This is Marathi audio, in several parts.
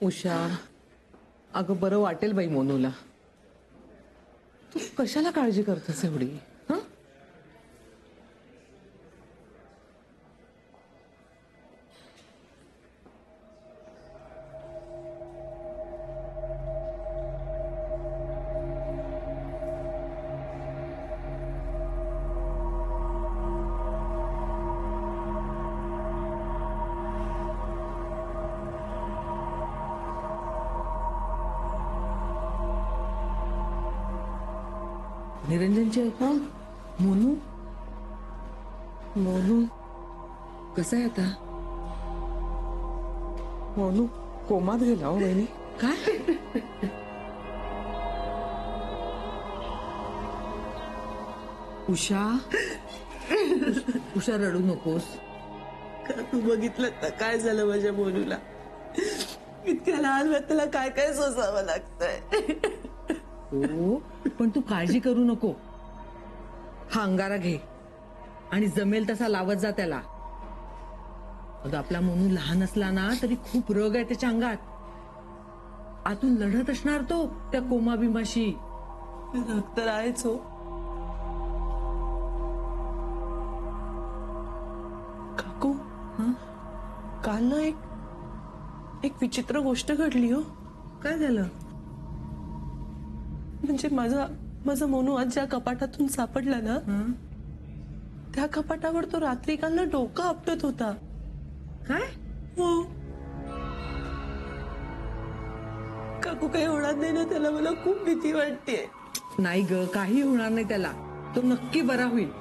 उषा, अगं बरं वाटेल बाई मोनूला. तू कशाला काळजी करतेस एवढी? हं? निरंजनची ऐका. मोनू मोनू कसं आहे आता? मोनू कोमात गेला हो बहिणी. काय? उषा, उषा रडू नकोस. तू बघितलं का काय झालं माझ्या मोनूला? इतक्या लहान त्याला काय काय सोसावं लागतंय. हो, पण तू काळजी करू नको. हा अंगारा घे आणि जमेल तसा लावत जा त्याला. अगं आपला मोनू लहान असला ना तरी खूप रग आहे त्याच्या अंगात. आतून लढत असणार तो त्या कोमा बिमाशी. राग तर आहेच हो. काकू, काल ना एक विचित्र गोष्ट घडली हो. काय झालं? म्हणजे माझा मोनू आज ज्या कपाटातून सापडला ना, त्या कपाटावर तो रात्री काल ना डोकं आपटत होता. काय? हो काकू, काही होणार नाही ना त्याला? मला खूप भीती वाटते. नाही ग, काही होणार नाही त्याला. तो नक्की बरा होईल.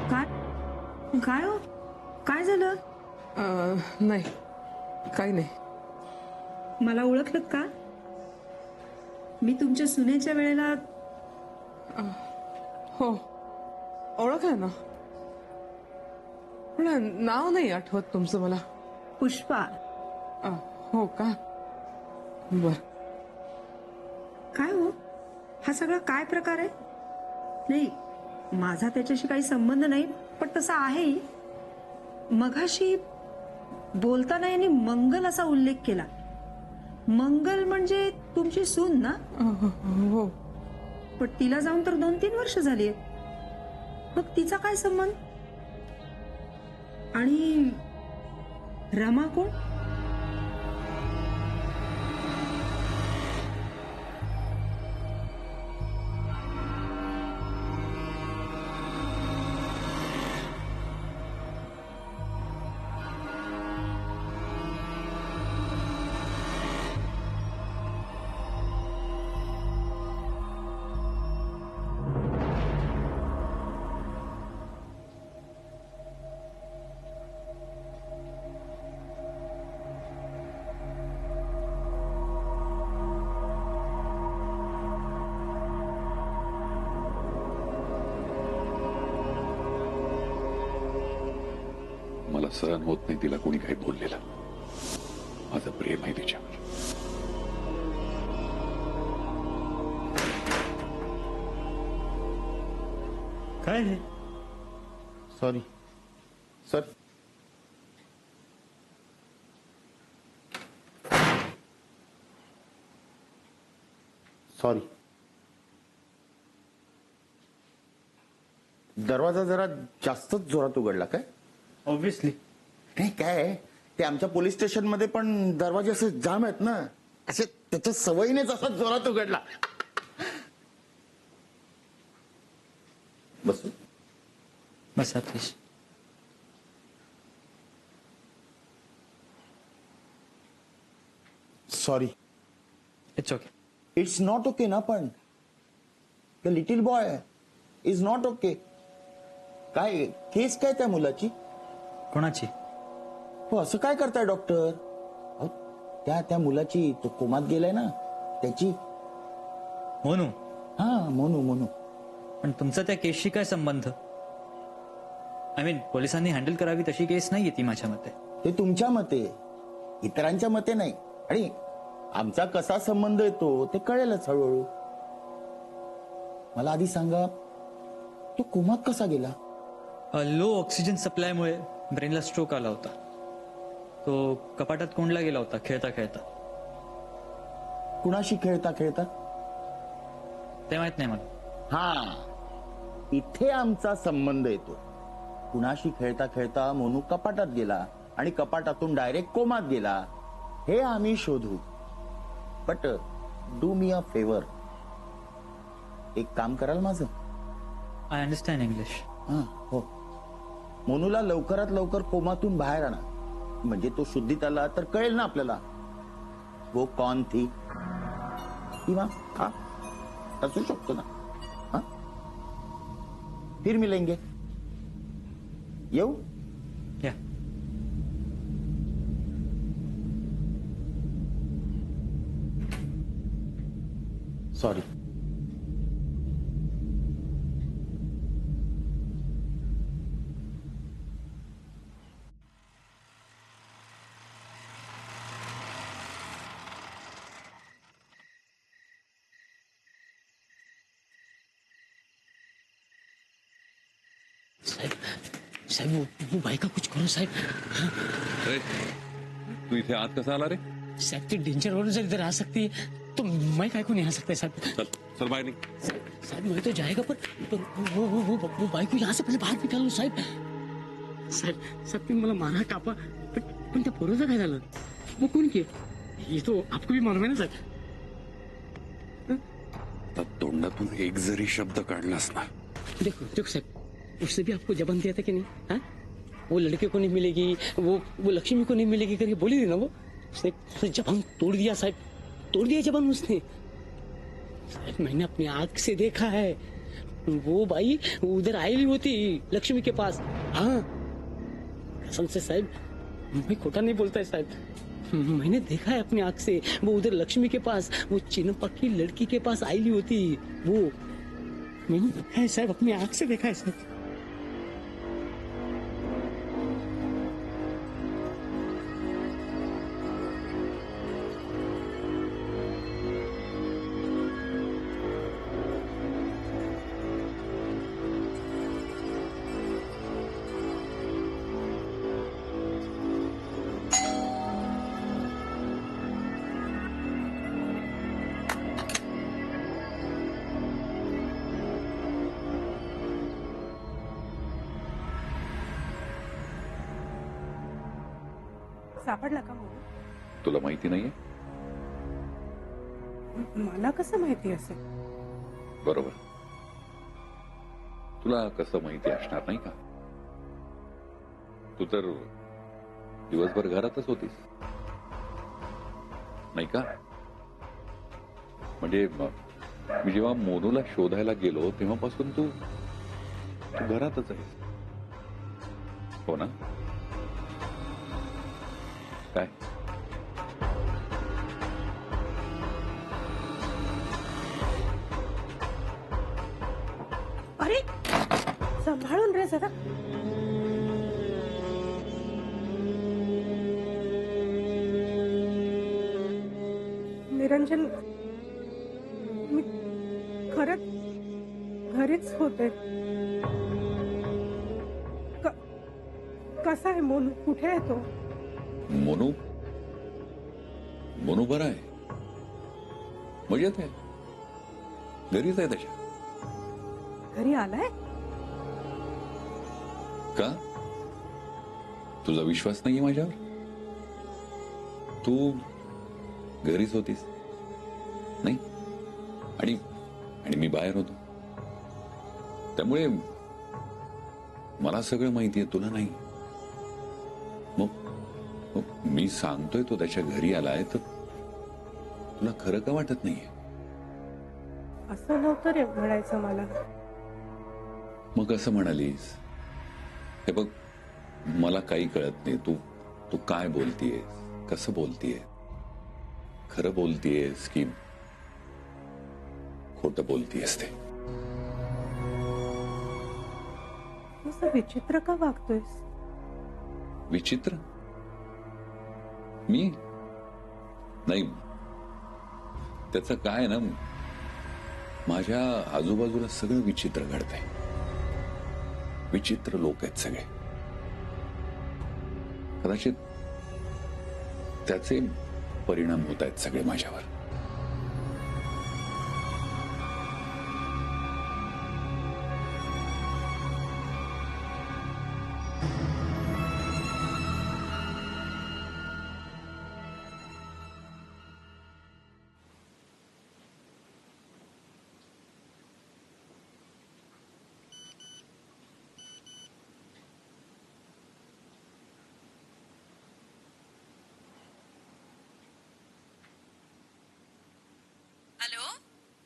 काय काय हो? काय झालं? नाही, काही नाही. मला ओळखलं का? मी तुमच्या सुनेच्या वेळेला हो, ओळखलं ना, पण नाव नाही आठवत तुमचं मला. पुष्पा. हो का? बर. काय हो, हा सगळा काय प्रकार आहे? नाही, माझा त्याच्याशी काही संबंध नाही, पण तसा आहे. मघाशी बोलताना यांनी मंगल असा उल्लेख केला. मंगल म्हणजे तुमची सून ना? हो. पण तिला जाऊन तर 2-3 वर्ष झाली. मग तिचा काय संबंध? आणि रमा कोण? मला सहन होत नाही तिला कोणी काही बोललेलं. माझं प्रेम आहे तिच्यावर. काय हे? Sorry sir. सॉरी. दरवाजा जरा जास्तच जोरात उघडला काय? ऑब्विसली. नाही काय आहे, ते आमच्या पोलीस स्टेशन मध्ये पण दरवाजे असे जाम आहेत ना, असे त्याच्या सवयीनेच असा जोरात उघडला. बसू. बसा please. Sorry. It's okay. It's not okay ना, पण the little boy is not okay. काय केस काय त्या मुलाची? कोणाची? हो, असं काय करताय डॉक्टर? अहो, त्या मुलाची, तो कोमात गेलाय ना, त्याची. मोनू. हा, मोनू. पण तुमचा त्या केसशी काय संबंध? आय मीन, पोलिसांनी हँडल करावी तशी केस नाहीये ती माझ्या मते. ते तुमच्या मते, इतरांच्या मते नाही. आणि आमचा कसा संबंध येतो ते कळेलच हळूहळू. मला आधी सांगा, तो कोमात कसा गेला? लो ऑक्सिजन सप्लायमुळे ब्रेनला स्ट्रोक आला होता. तो कपाटात कोंडला गेला होता खेळता खेळता. कुणाशी खेळता खेळता? ते माहित नाही मला. हा, इथे आमचा संबंध येतो. कुणाशी खेळता खेळता मोनू कपाटात गेला आणि कपाटातून डायरेक्ट कोमात गेला हे आम्ही शोधू. But do me a favour, एक काम कराल माझं? I understand English. हा, हो. मोनूला लवकरात लवकर कोमातून बाहेर आणा, म्हणजे तो शुद्धीत आला तर कळेल ना आपल्याला वो कौन थी. किंवा हा असू शकतो ना. हा, फिर मिलेंगे. येऊ? या. सॉरी. साहब वो भाई का कुछ करो साहब. अरे तू इथे आत कसा आला रे? साहब ती डेंजर और जर इधर आ सकती है तो मैं काय को नहीं आ सकता साहब. चल चल बाहेर निघ. साहब मैं तो जाएगा पर वो भाई को यहाँ से पहले बाहर निकालो साहब. साहब साहब तुम्ही मला मारा कापा पण त्या पोराचं काय झालं? वो कोण की ये तो आपको भी मालूम है ना साहब. तर तोंडातून एक जरी शब्द काढलास ना. देखो देखो साहब उससे भी आपको जबान दिया था कि नहीं? हाँ वो लड़के को नहीं मिलेगी, वो लक्ष्मी को नहीं मिलेगी करके बोली थी ना. वो उसने जबान तोड़ दिया साहब, तोड़ दिया जबान उसने. साहब मैंने अपनी आंख से देखा है. वो भाई उधर आई हुई होती लक्ष्मी के पास. हाँ कसम से साहब मैं खोटा नहीं बोलता है साहब. मैंने देखा है अपनी आंख से. वो उधर लक्ष्मी के पास वो चिनपा की लड़की के पास आई हुई होती. वो मैंने देखा है साहब, अपनी आंख से देखा है साहब. सापडला का मोनू? तुला माहिती नाहीये? मला कसं माहिती असेल? बरोबर. तुला कसं माहिती असणार नाही का? तू तर दिवसभर घरातच होतीस नाही का? म्हणजे मी जेव्हा मोनूला शोधायला गेलो तेव्हापासून तू घरातच आहेस. हो ना? काय? अरे सांभाळून रे जरा. निरंजन मी खरंच घरीच होते. कसा आहे मोनू? कुठे आहे तो? मोनू मोनू बरा आहे, मजेत आहे, घरीच आहे त्याच्या. घरी आलाय? का तुझा विश्वास नाहीये माझ्यावर? तू घरीच होतीस नाही आणि आणि मी बाहेर होतो, त्यामुळे मला सगळं माहिती आहे, तुला नाही. मग मी सांगतोय तो त्याच्या घरी आलाय तर तुला खरं का वाटत नाहीये? असं नव्हतं रे म्हणायचं मला. मग असं म्हणालीस? हे बघ मला काही कळत नाही, तू तू काय बोलतीयस, कसं बोलतीये, खरं बोलतीयस की खोटं बोलतीयस? ते असं विचित्र का वागतोयस? विचित्र? मी नाही, त्याचं काय ना, माझ्या आजूबाजूला सगळं विचित्र घडतंय. विचित्र लोक आहेत सगळे. कदाचित त्याचे परिणाम होत आहेत सगळे माझ्यावर. हॅलो,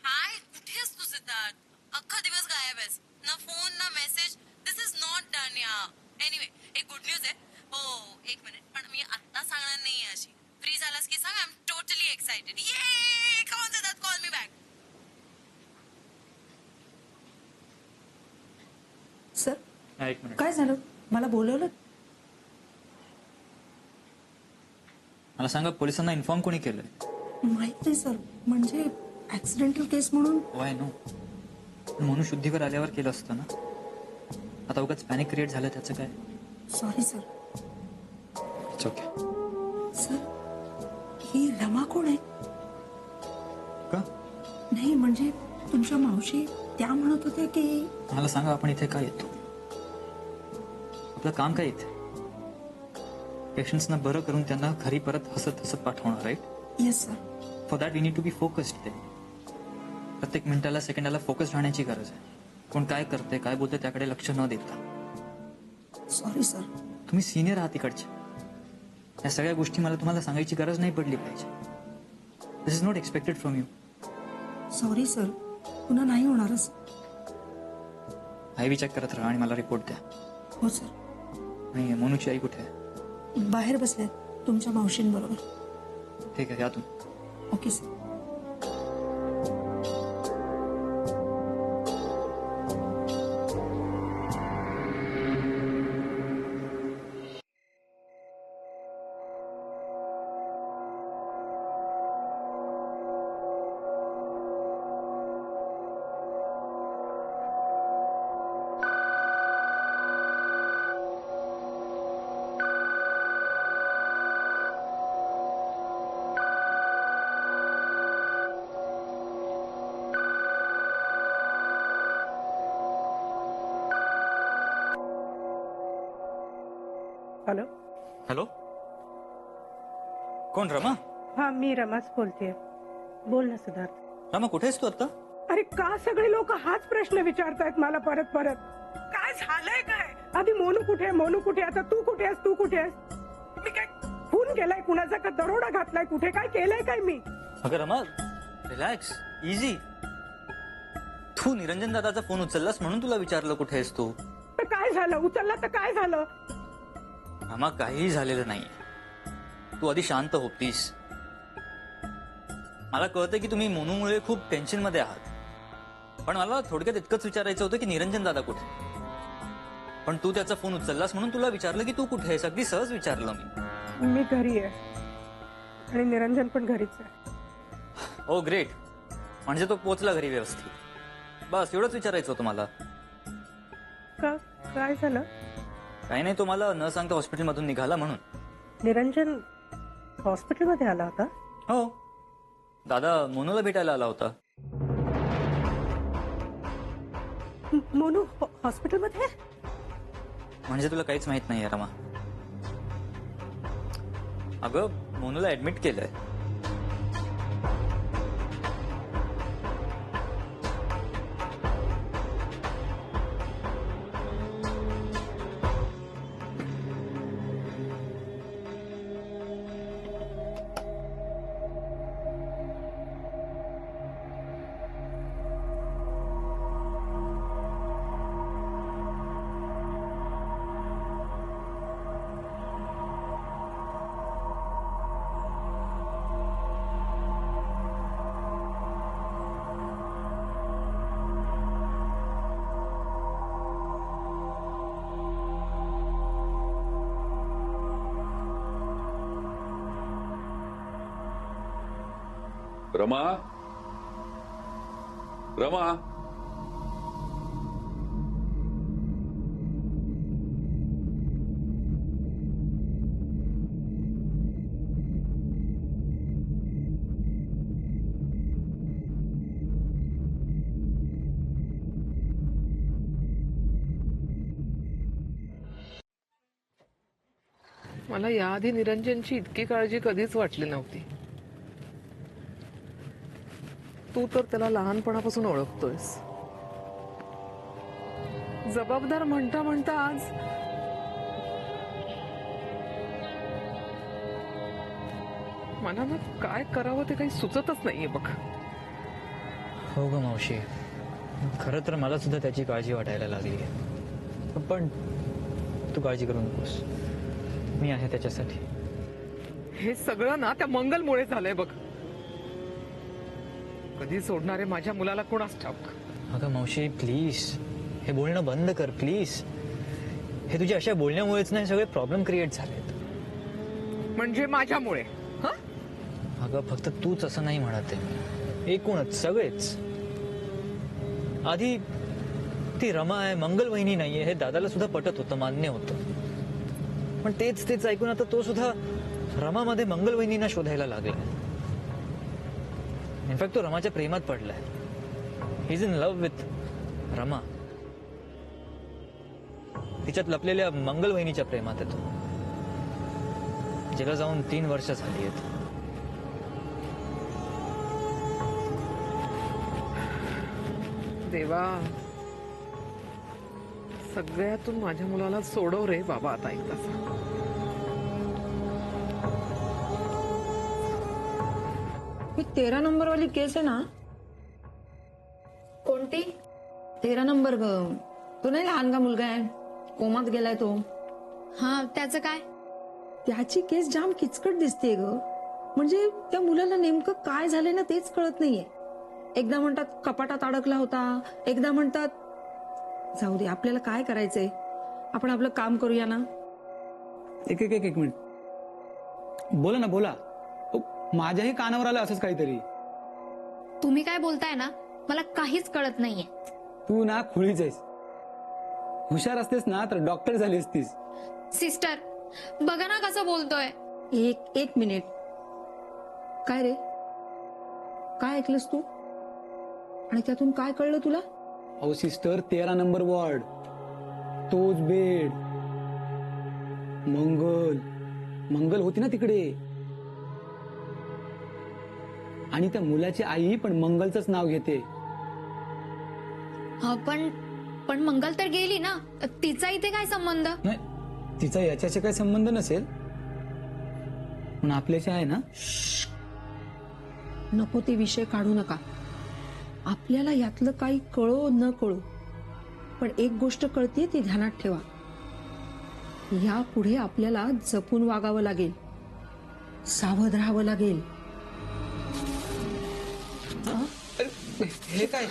हाय, कुठे आहेस तू सिद्धार्थ? अख्खा दिवस गायब आहेस. ना फोन ना message. This is not done या. एनिवे, एक गुड न्यूज आहे. हो, एक मिनिट, पण मी आत्ता सांगणार नाहीये अशी. फ्री झालास की सांग. I am totally excited. Yeah, come on Siddharth, call me back. Sir एक मिनिट, काय झालं? मला बोलवलं? मला सांगा, पोलिसांना इन्फॉर्म कोणी केलंय? माहित नाही सर, म्हणजे ऍक्सिडेंटल केस म्हणून. वाय नो, म्हणून शुद्धीवर आल्यावर केलं असतं ना. आता उगाच पॅनिक क्रिएट झालं, त्याचं काय? Sorry sir. It's okay. Sir, ही रमा कोण आहे? का? नाही म्हणजे तुमच्या मावशी त्या म्हणत होत्या की. मला सांगा, आपण इथे काय येतो? आपलं काम काय इथे? पेशंट्सना बरं करून त्यांना घरी परत हसत हसत पाठवणार, right? Yes sir. For that we need to be focused. ते प्रत्येक मिनिटाला सेकंडाला फोकस राहण्याची गरज आहे. कोण काय करते, काय बोलते त्याकडे लक्ष न देता. Sorry sir. तुम्ही सिनियर आहात इकडचे. या सगळ्या गोष्टी मला तुम्हाला सांगायची गरज नाही पडली पाहिजे. This is not expected from you. Sorry sir, पुन्हा नाही होणारच. आय चेक करत राहा आणि मला रिपोर्ट द्या. हो सर. आणि मोनूची आई कुठे आहे? बाहेर बसल्यात तुमच्या मावशींबरोबर. ठीक आहे, या तुम्ही. Okay sir. हॅलो. हॅलो, कोण? रमा? हा, मी रमाच बोलतेय. बोल ना सिद्धार्थ. रमा, कुठे आहेस तू आता? अरे, का सगळे लोक हाच प्रश्न विचारतायत मला परत परत? काय झालंय काय? आधी मोनू कुठे, मोनू कुठे, आता तू कुठे आहेस, तू कुठे आहेस? मी काय खून केलाय कुणाचा, का दरोडा घातलाय कुठे, काय केलंय काय मी? अगं रमा, रिलॅक्स, इझी. तू निरंजन दादाचा फोन उचललास म्हणून तुला विचारलं कुठे आहेस तू. तर काय झालं? उचलला तर काय झालं? रमा, काहीही झालेलं नाही. तू आधी शांत हो प्लीज. मला कळतं की तुम्ही मोनूमुळे खूप टेन्शन मध्ये आहात, पण मला थोडक्यात इतकंच विचारायचं होतं की निरंजन दादा कुठे. पण तू त्याचा फोन उचललास म्हणून तुला विचारलं की तू कुठे आहेस. अगदी सहज विचारलं मी. मी घरी आहे आणि निरंजन पण घरीच आहे. ओ ग्रेट, म्हणजे तो पोचला घरी व्यवस्थित. बस एवढंच विचारायचं होतं मला. का, काय झालं? काही नाही, तो मला न सांगता हॉस्पिटलमधून निघाला म्हणून. निरंजन हॉस्पिटलमध्ये आला होता? हो, दादा मोनूला भेटायला आला होता. मोनू हॉस्पिटलमध्ये? म्हणजे तुला काहीच माहित नाहीये रमा. अगं, मोनूला ऍडमिट केलंय. रमा, रमा, मला याआधी निरंजनची इतकी काळजी कधीच वाटली नव्हती. तू तर त्याला लहानपणापासून ओळखतोयस. जबाबदार म्हणता म्हणता आज मला ना काय करावं ते काही सुचतच नाहीये बघ. हो ग मावशी, खरं तर मला सुद्धा त्याची काळजी वाटायला लागली आहे. पण तू काळजी करू नकोस, मी आहे त्याच्यासाठी. हे सगळं ना त्या मंगलमुळे झालंय बघ. कधी सोडणारे माझ्या मुलाला कोणास ठाऊक. अगं मावशी प्लीज, हे बोलणं बंद कर प्लीज. हे तुझ्या अशा बोलण्यामुळेच नाही सगळे प्रॉब्लेम क्रिएट झालेत. म्हणजे माझ्यामुळे? हं? अगं फक्त तूच असं नाही म्हणत आहे, एकूणच सगळेच. आधी ती रमा आहे, मंगल वहिनी नाहीये, हे दादाला सुद्धा पटत होतं, मान्य होतं. पण तेच ऐकून आता तो सुद्धा रमामध्ये मंगल वहिनींना शोधायला लागलाय. इनफॅक्ट तो रमाच्या प्रेमात पडलाय. He is in love with Rama. तिच्यात लपलेल्या मंगल वहिनीच्या प्रेमात आहे तो. जिला जाऊन 3 वर्ष झाली आहेत. देवा, सगळ्यातून माझ्या मुलाला सोडव रे बाबा आता एक तसा. ही 13 नंबर वाली केस आहे ना? कोणती? 13 नंबर ग. तो नाही लहान का मुलगा आहे, कोमात गेलाय तो. हा, त्याचं काय? त्याची केस जाम किचकट दिसते ग. म्हणजे त्या मुलाला नेमकं काय झालंय ना तेच कळत नाहीये. एकदा म्हणतात कपाटात अडकला होता, एकदा म्हणतात. जाऊ दे, आपल्याला काय करायचंय, आपण आपलं काम करूया ना. एक मिनिट, बोला ना बोला. माझ्याही कानावर आलं असंच काहीतरी. तुम्ही काय बोलताय ना, मला काहीच कळत नाहीये. तू ना खुळीच आहेस. हुशार असतेस ना तर डॉक्टर झाली असतीस. सिस्टर, बघा ना कसं बोलतोय. एक मिनिट. काय रे, काय ऐकलंस तू आणि त्यातून काय कळलं तुला? अहो सिस्टर, 13 नंबर वॉर्ड, तोच बेड. मंगल होती ना तिकडे. आणि त्या मुलाची आई पण मंगलचंच नाव घेते. हा, पण मंगल तर गेली ना, तिचा इथे काय संबंध? नाही, तिचा याच्याशी काही संबंध नसेल, पण आपल्याशी आहे ना. नको ते विषय काढू नका. आपल्याला यातलं काही कळो न कळो, पण एक गोष्ट कळते ती ध्यानात ठेवा. यापुढे आपल्याला जपून वागावं लागेल, सावध राहावं लागेल. हे काय?